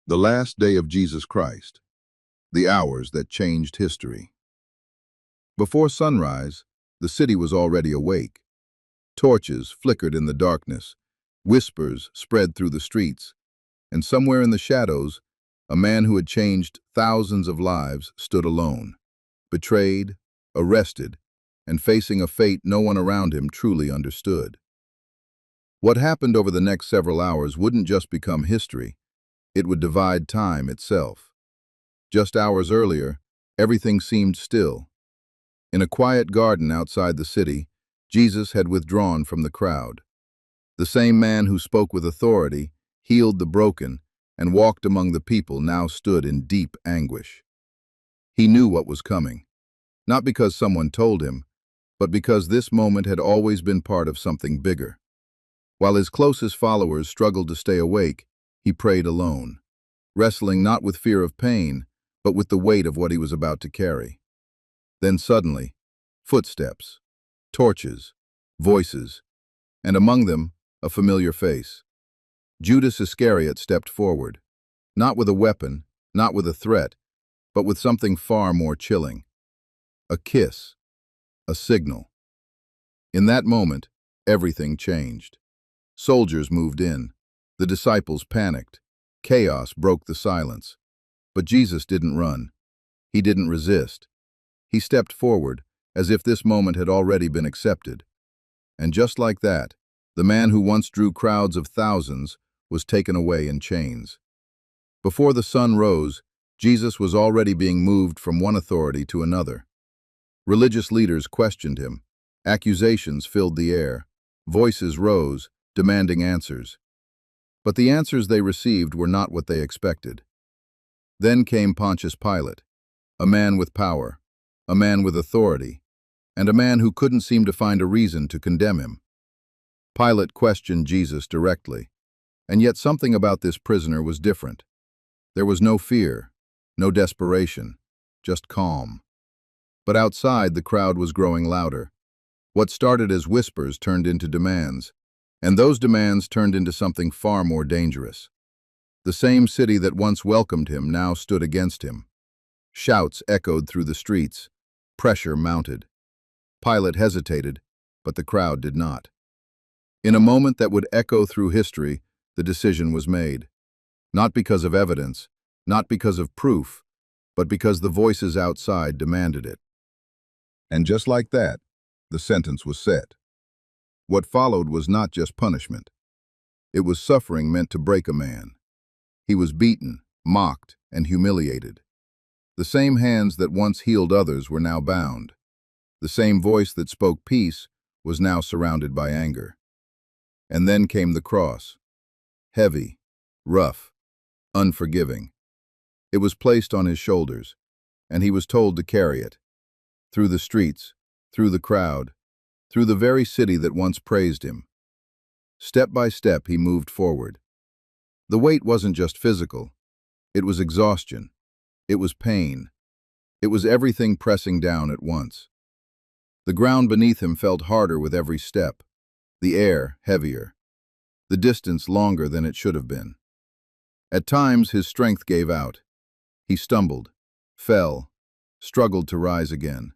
The last day of Jesus Christ, the hours that changed history. Before sunrise, the city was already awake. Torches flickered in the darkness, whispers spread through the streets, and somewhere in the shadows, a man who had changed thousands of lives stood alone, betrayed, arrested, and facing a fate no one around him truly understood. What happened over the next several hours wouldn't just become history, it would divide time itself. Just hours earlier, everything seemed still. In a quiet garden outside the city, Jesus had withdrawn from the crowd. The same man who spoke with authority, healed the broken, and walked among the people now stood in deep anguish. He knew what was coming, not because someone told him, but because this moment had always been part of something bigger. While his closest followers struggled to stay awake, he prayed alone, wrestling not with fear of pain, but with the weight of what he was about to carry. Then suddenly, footsteps, torches, voices, and among them, a familiar face. Judas Iscariot stepped forward, not with a weapon, not with a threat, but with something far more chilling. A kiss, a signal. In that moment, everything changed. Soldiers moved in. The disciples panicked. Chaos broke the silence. But Jesus didn't run. He didn't resist. He stepped forward, as if this moment had already been accepted. And just like that, the man who once drew crowds of thousands was taken away in chains. Before the sun rose, Jesus was already being moved from one authority to another. Religious leaders questioned him. Accusations filled the air. Voices rose, demanding answers. But the answers they received were not what they expected. Then came Pontius Pilate, a man with power, a man with authority, and a man who couldn't seem to find a reason to condemn him. Pilate questioned Jesus directly, and yet something about this prisoner was different. There was no fear, no desperation, just calm. But outside, the crowd was growing louder. What started as whispers turned into demands, and those demands turned into something far more dangerous. The same city that once welcomed him now stood against him. Shouts echoed through the streets. Pressure mounted. Pilate hesitated, but the crowd did not. In a moment that would echo through history, the decision was made. Not because of evidence, not because of proof, but because the voices outside demanded it. And just like that, the sentence was set. What followed was not just punishment. It was suffering meant to break a man. He was beaten, mocked, and humiliated. The same hands that once healed others were now bound. The same voice that spoke peace was now surrounded by anger. And then came the cross. Heavy, rough, unforgiving. It was placed on his shoulders, and he was told to carry it. Through the streets, through the crowd, through the very city that once praised him. Step by step, he moved forward. The weight wasn't just physical. It was exhaustion. It was pain. It was everything pressing down at once. The ground beneath him felt harder with every step, the air heavier, the distance longer than it should have been. At times, his strength gave out. He stumbled, fell, struggled to rise again.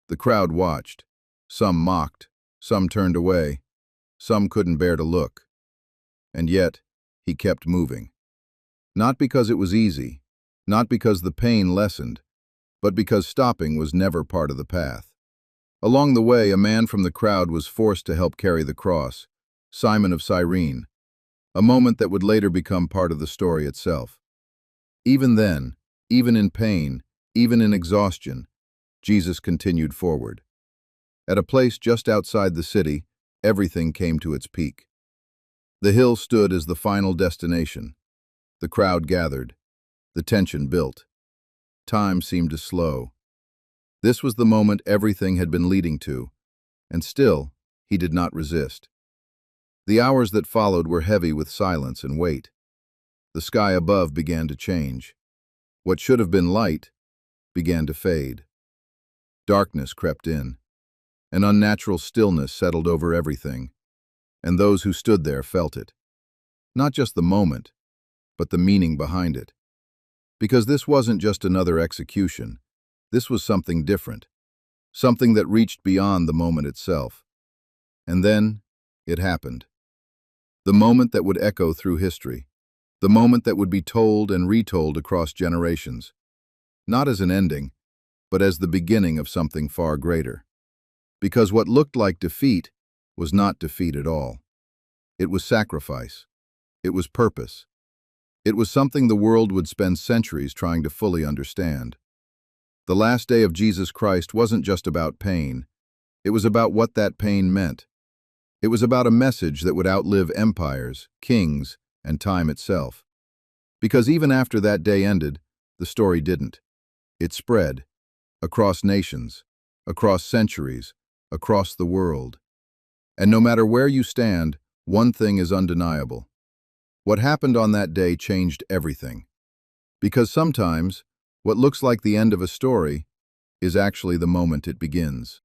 The crowd watched. Some mocked, some turned away, some couldn't bear to look. And yet, he kept moving. Not because it was easy, not because the pain lessened, but because stopping was never part of the path. Along the way, a man from the crowd was forced to help carry the cross, Simon of Cyrene, a moment that would later become part of the story itself. Even then, even in pain, even in exhaustion, Jesus continued forward. At a place just outside the city, everything came to its peak. The hill stood as the final destination. The crowd gathered. The tension built. Time seemed to slow. This was the moment everything had been leading to, and still, he did not resist. The hours that followed were heavy with silence and weight. The sky above began to change. What should have been light began to fade. Darkness crept in. An unnatural stillness settled over everything, and those who stood there felt it. Not just the moment, but the meaning behind it. Because this wasn't just another execution. This was something different, something that reached beyond the moment itself. And then, it happened. The moment that would echo through history. The moment that would be told and retold across generations. Not as an ending, but as the beginning of something far greater. Because what looked like defeat was not defeat at all. It was sacrifice. It was purpose. It was something the world would spend centuries trying to fully understand. The last day of Jesus Christ wasn't just about pain. It was about what that pain meant. It was about a message that would outlive empires, kings, and time itself. Because even after that day ended, the story didn't. It spread, across nations, across centuries, across the world. And no matter where you stand, one thing is undeniable. What happened on that day changed everything. Because sometimes, what looks like the end of a story is actually the moment it begins.